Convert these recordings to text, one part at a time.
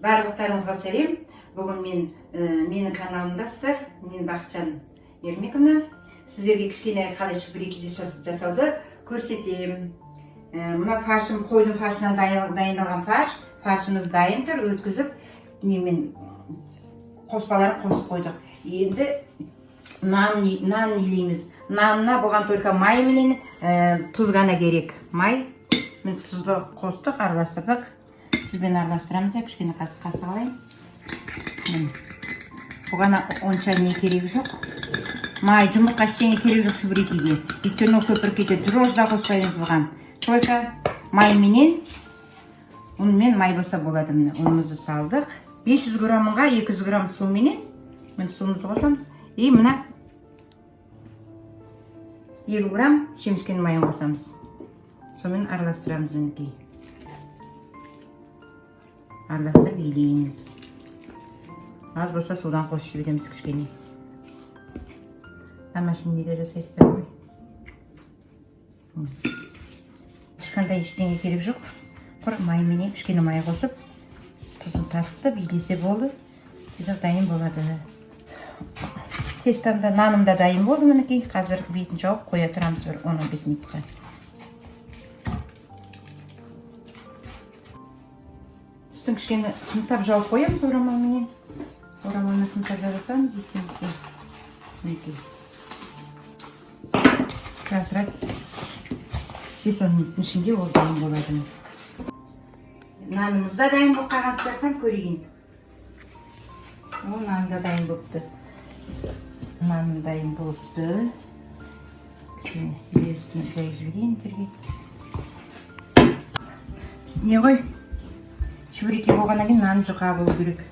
Барлықтарыңызға сәлем. Бүгін менің каналымдасыздар. Мен Бақытжан Ермековна. Сіздерге кішкене қалай чебуреки жасауды көрсетемін. Мына фаршым, қойдың фаршынан дайындалған фарш. Фаршымыз дайын тұр, өткізіп, немен қоспаларын қосып қойдық. Енді нан илейміз. Нанына бұған только май менен тұз ғана керек. Май, тұзды қостық, араластырдық. Тұзбен араластырамыз да, кішкене қасық алайын. Бұған онша не керек жоқ. Май, жұмыртқа ештеңе керек жоқ чебурекиге. Өйткені көпіріп кетеді. Дрожь да қоспаймыз бұған. Только май менен, ұнмен май болса болады. Ұнымызды салдық. 500 граммға 200 грамм су менен, суымызды қосамыз. И мына 50 грамм семізген майын қосамыз. Сонымен араластырамыз өнекей. Араластырып илейміз. Аз болса судан қосып жібереміз кішкене. Тамашын неде жасайсыздар ғой. Ешқандай ештеңе керек жоқ. Құр май менен кішкене май қосып, тұзын тартып илесе болды. Тез дайын болады. Тестамда, наным да дайын болды мінекей. Қазір бетін жауып қоя тұрамыз бір 10-15 минутқа. Үстін кішкене қымтап жауып қоямыз орамалменен. Орамалмен қымтап жасасамыз еттен мінекей. Тұрап 5-10 минуттың ішінде ол дайын болады. Нанымыз да дайын болып қалған сияқтан көрейін. Ол нан да дайын болыпты. Наным дайын болыпты. Кішкене берістен жай жіберейін түрге. Не ғой? Чебуреки болғаннан кейін нан жұқа болу керек.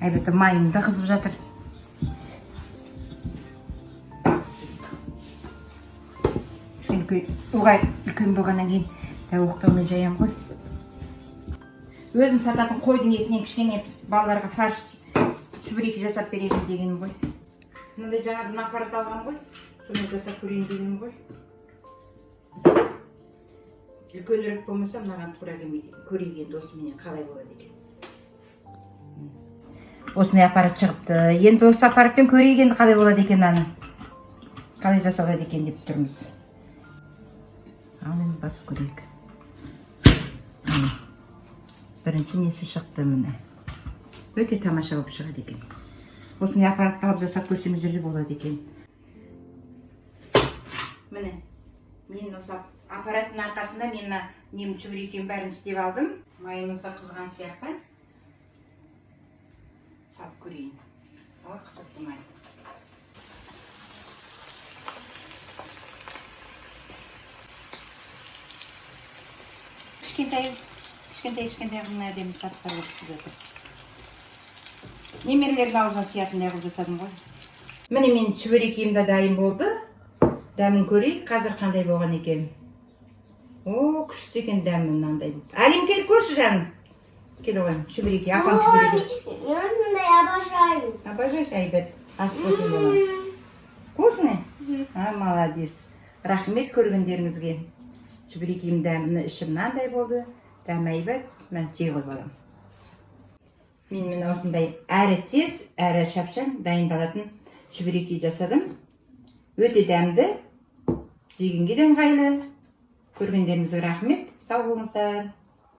Әлбетте майым да қызып жатыр. Оғай үлкен болғаннан кейін тауықтаумен жаям ғой. Өзім сататын қойдың етінен кішкене балаларға фарш чебуреки жасап берейін дегенім ғой. Мынандай жаңадан аппарат алған ғой. Соны жасап көрейін дегенім ғой. Үлкенірек болмаса мынаған тура келмейді. Көрейін досыменен қалай болады екен. Осындай аппарат шығыпты. Енді осы аппаратпен көрейін қалай болады екен аны. Қалай жасалады екен деп тұрмыз. Ал енді басып көрейік. Бірінші несі шықты міне. Өте тамаша болып шығады екен. Осындай аппаратты алып жасап көрсеңіздер де болады екен. Міне, мен осы аппараттың арқасында мен чебурекидің бәрін істеп алдым. Майымыз да қызған сияқты. Салып көрейін. Ой, қызықты май. Кішкентай ғына әдемі сап-сап болып түсіп жатыр. Немерелердің аузына сиятын қылып жасадым ғой. Міне мен чебурекиім де дайын болды. Дәмін көрейік, қазір қандай болған екен. О, күшті екен дәмі мынандай. Әлем келіп көрші жаным. Кел оған, чебуреки, апам чебуреки. Мен обожаю. Обожаешь, айбет. Ас вкусный болады. Вкусный? Молодец. Рахмет көргендеріңізге. Чебурекиім дәмі іші мынандай болды. Дәмі айбет, мен жей қойып аламын. Мен осындай әрі тез, әрі шапшаң дайындалатын чебуреки жасадым. Өте дәмді, жегенге де ыңғайлы. Көргендеріңізге рахмет. Сау болыңыздар.